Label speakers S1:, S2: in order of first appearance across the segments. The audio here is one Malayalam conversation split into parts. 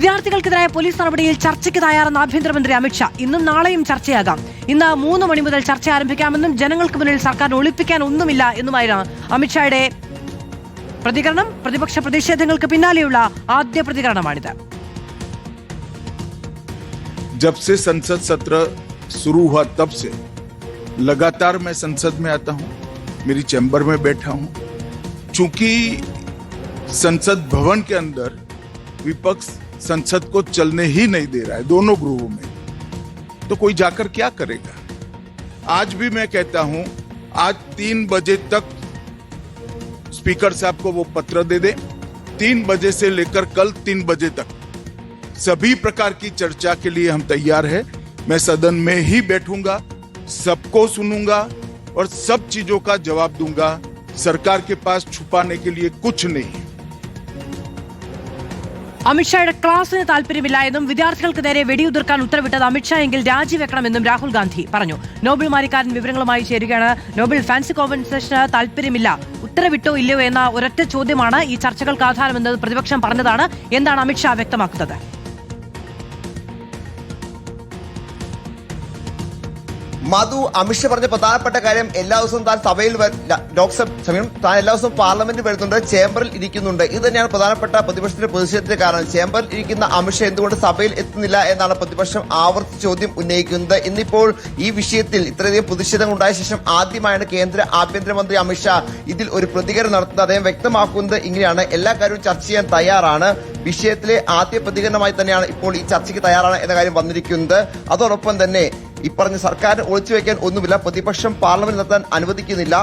S1: വിദ്യാർത്ഥികൾക്കെതിരായ പോലീസ് നടപടിയിൽ ചർച്ചയ്ക്ക് തയ്യാറെന്ന ആഭ്യന്തരമന്ത്രി അമിത്ഷാ. ഇന്നും നാളെയും ചർച്ചയാകാം. ഇന്ന് 3 മണി മുതൽ ചർച്ച ആരംഭിക്കാമെന്നും ജനങ്ങൾക്ക് മുന്നിൽ സർക്കാരിന് ഒളിപ്പിക്കാൻ ഒന്നുമില്ല എന്നുമായിരുന്നു അമിത്ഷായുടെ പ്രതികരണം. പ്രതിപക്ഷ പ്രതിഷേധങ്ങൾക്ക് പിന്നാലെയുള്ള ആദ്യ പ്രതികരണമാണിത്.
S2: जब से संसद सत्र शुरू हुआ तब से लगातार मैं संसद में आता हूं, मेरी चैम्बर में बैठा हूं. चूंकि संसद भवन के अंदर विपक्ष संसद को चलने ही नहीं दे रहा है दोनों गृहों में, तो कोई जाकर क्या करेगा. आज भी मैं कहता हूं, आज 3 बजे तक स्पीकर साहब को वो पत्र दे दे. 3 बजे से लेकर कल 3 बजे तक सभी प्रकार की चर्चा के लिए हम तैयार हैं. मैं सदन में ही बैठूंगा, सबको सुनूंगा और सब चीजों का जवाब दूंगा. सरकार के पास छुपाने के लिए कुछ नहीं.
S1: അമിത്ഷായുടെ ക്ലാസിന് താല്പര്യമില്ല എന്നും വിദ്യാർത്ഥികൾക്ക് നേരെ വെടിയുതിർക്കാൻ ഉത്തരവിട്ടത് അമിത്ഷാ എങ്കിൽ രാജിവെക്കണമെന്നും രാഹുൽ ഗാന്ധി പറഞ്ഞു. നോബൽ മാരിക്കാരൻ വിവരങ്ങളുമായി ചേരുകയാണ്. നോബൽ, ഫാൻസി കോമ്പൻസേഷന് താല്പര്യമില്ല, ഉത്തരവിട്ടോ ഇല്ലയോ എന്ന ഒരൊറ്റ ചോദ്യമാണ് ഈ ചർച്ചകൾക്ക് ആധാരമെന്ന് പ്രതിപക്ഷം പറഞ്ഞതാണ്. എന്താണ് അമിത്ഷാ വ്യക്തമാക്കുന്നത്?
S3: മധു, അമിത്ഷാ പറഞ്ഞ പ്രധാനപ്പെട്ട കാര്യം, എല്ലാ ദിവസവും താൻ സഭയിൽ താൻ എല്ലാ ദിവസവും പാർലമെന്റിൽ വരുന്നുണ്ട്, ചേംബറിൽ ഇരിക്കുന്നുണ്ട്. ഇത് തന്നെയാണ് പ്രധാനപ്പെട്ട പ്രതിപക്ഷത്തിന്റെ പ്രതിഷേധത്തിന് കാരണം. ചേംബറിൽ ഇരിക്കുന്ന അമിത്ഷാ എന്തുകൊണ്ട് സഭയിൽ എത്തുന്നില്ല എന്നാണ് പ്രതിപക്ഷം ആവർത്തി ചോദ്യം ഉന്നയിക്കുന്നത്. ഇന്നിപ്പോൾ ഈ വിഷയത്തിൽ ഇത്രയധികം പ്രതിഷേധങ്ങൾ ഉണ്ടായ ശേഷം ആദ്യമായാണ് കേന്ദ്ര ആഭ്യന്തരമന്ത്രി അമിത്ഷാ ഇതിൽ ഒരു പ്രതികരണം നടത്തുന്നത്. അദ്ദേഹം വ്യക്തമാക്കുന്നത് ഇങ്ങനെയാണ്: എല്ലാ കാര്യവും ചർച്ച ചെയ്യാൻ തയ്യാറാണ്. വിഷയത്തിലെ ആദ്യ പ്രതികരണമായി തന്നെയാണ് ഇപ്പോൾ ഈ ചർച്ചയ്ക്ക് തയ്യാറാണ് എന്ന കാര്യം വന്നിരിക്കുന്നത്. അതോടൊപ്പം തന്നെ ഈ പറഞ്ഞ സർക്കാരിന് ഒളിച്ചുവെക്കാൻ ഒന്നുമില്ല, പ്രതിപക്ഷം പാർലമെന്റ് നടത്താൻ അനുവദിക്കുന്നില്ല.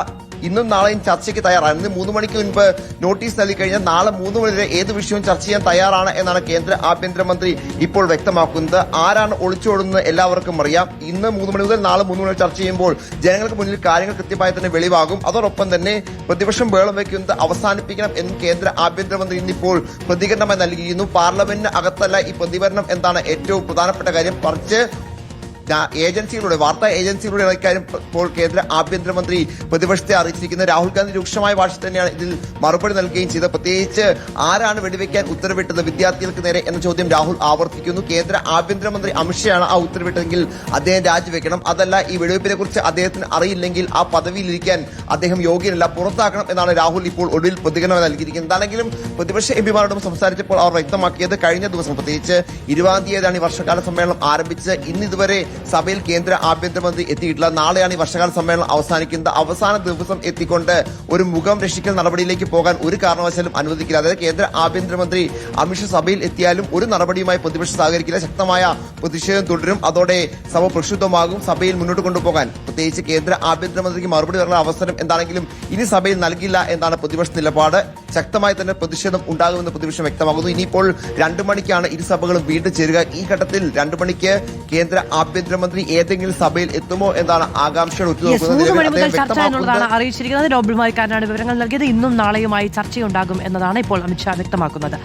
S3: ഇന്നും നാളെയും ചർച്ചയ്ക്ക് തയ്യാറാണ്. ഇന്ന് 3 മണിക്ക് മുൻപ് നോട്ടീസ് നൽകി കഴിഞ്ഞാൽ നാളെ 3 മണി വരെ ഏത് വിഷയവും ചർച്ച ചെയ്യാൻ തയ്യാറാണ് എന്നാണ് കേന്ദ്ര ആഭ്യന്തരമന്ത്രി ഇപ്പോൾ വ്യക്തമാക്കുന്നത്. ആരാണ് ഒളിച്ചോടുന്നത് എല്ലാവർക്കും അറിയാം. ഇന്ന് 3 മണി മുതൽ നാളെ 3 മണി ചർച്ച ചെയ്യുമ്പോൾ ജനങ്ങൾക്ക് മുന്നിൽ കാര്യങ്ങൾ കൃത്യമായി തന്നെ വെളിവാകും. അതോടൊപ്പം തന്നെ പ്രതിപക്ഷം ബഹളം വയ്ക്കുന്നത് അവസാനിപ്പിക്കണം എന്നും കേന്ദ്ര ആഭ്യന്തരമന്ത്രി ഇന്നിപ്പോൾ പ്രതികരണമായി നൽകിയിരുന്നു. പാർലമെന്റിന് അകത്തല്ല ഈ പ്രതികരണം എന്താണ് ഏറ്റവും പ്രധാനപ്പെട്ട കാര്യം, മറിച്ച് ഏജൻസികളുടെ വാർത്താ ഏജൻസികളുടെ ഇക്കാര്യം ഇപ്പോൾ കേന്ദ്ര ആഭ്യന്തരമന്ത്രി പ്രതിപക്ഷത്തെ അറിയിച്ചിരിക്കുന്നത്. രാഹുൽ ഗാന്ധി രൂക്ഷമായ ഭാഷയിൽ തന്നെയാണ് ഇതിൽ മറുപടി നൽകുകയും ചെയ്തത്. പ്രത്യേകിച്ച് ആരാണ് വെടിവെക്കാൻ ഉത്തരവിട്ടത് വിദ്യാർത്ഥികൾക്ക് നേരെ എന്ന ചോദ്യം രാഹുൽ ആവർത്തിക്കുന്നു. കേന്ദ്ര ആഭ്യന്തരമന്ത്രി അമിത്ഷായാണ് ആ ഉത്തരവിട്ടതെങ്കിൽ അദ്ദേഹം രാജിവെക്കണം. അതല്ല, ഈ വെടിവെപ്പിനെ കുറിച്ച് അദ്ദേഹത്തിന് അറിയില്ലെങ്കിൽ ആ പദവിയിലിരിക്കാൻ അദ്ദേഹം യോഗ്യനല്ല, പുറത്താക്കണം എന്നാണ് രാഹുൽ ഇപ്പോൾ ഒടുവിൽ പ്രതികരണം നൽകിയിരിക്കുന്നത്. എന്താണെങ്കിലും പ്രതിപക്ഷ എംപിമാരോടും സംസാരിച്ചപ്പോൾ അവർ വ്യക്തമാക്കിയത് കഴിഞ്ഞ ദിവസം പ്രത്യേകിച്ച് 20-ാം തീയതിയാണ് ഈ വർഷകാല സമ്മേളനം ആരംഭിച്ച് ഇന്നിതുവരെ സഭയിൽ കേന്ദ്ര ആഭ്യന്തരമന്ത്രി എത്തിയിട്ടില്ല. നാളെയാണ് ഈ വർഷകാല സമ്മേളനം അവസാനിക്കുന്നത്. അവസാന ദിവസം എത്തിക്കൊണ്ട് ഒരു മുഖം രക്ഷിക്കൽ നടപടിയിലേക്ക് പോകാൻ ഒരു കാരണവശാലും അനുവദിക്കില്ല. അതായത് കേന്ദ്ര ആഭ്യന്തരമന്ത്രി അമിത്ഷാ സഭയിൽ എത്തിയാലും ഒരു നടപടിയുമായി പ്രതിപക്ഷം സഹകരിക്കില്ല. ശക്തമായ പ്രതിഷേധം തുടരും. അതോടെ സഭ പ്രക്ഷുബ്ധമാകും. സഭയിൽ മുന്നോട്ട് കൊണ്ടുപോകാൻ പ്രത്യേകിച്ച് കേന്ദ്ര ആഭ്യന്തരമന്ത്രിക്ക് മറുപടി പറയാനുള്ള അവസരം എന്താണെങ്കിലും ഇനി സഭയിൽ നൽകില്ല എന്നാണ് പ്രതിപക്ഷ നിലപാട്. ശക്തമായി തന്നെ പ്രതിഷേധം ഉണ്ടാകുമെന്ന് പ്രതിപക്ഷം വ്യക്തമാകുന്നു. ഇനിയിപ്പോൾ 2 മണിക്കാണ് ഇരു സഭകളും വീണ്ടും ചേരുക. ഈ ഘട്ടത്തിൽ 2 മണിക്ക് കേന്ദ്ര ആഭ്യന്തരമന്ത്രി ഏതെങ്കിലും സഭയിൽ എത്തുമോ എന്നാണ് ആകാംക്ഷകൾ
S1: അറിയിച്ചിരിക്കുന്നത്. നോബൽ മാരിക്കാരനാണ് വിവരങ്ങൾ നൽകിയത്. ഇന്നും നാളെയുമായി ചർച്ചയുണ്ടാകും എന്നതാണ് ഇപ്പോൾ അമിത്ഷാ വ്യക്തമാക്കുന്നത്.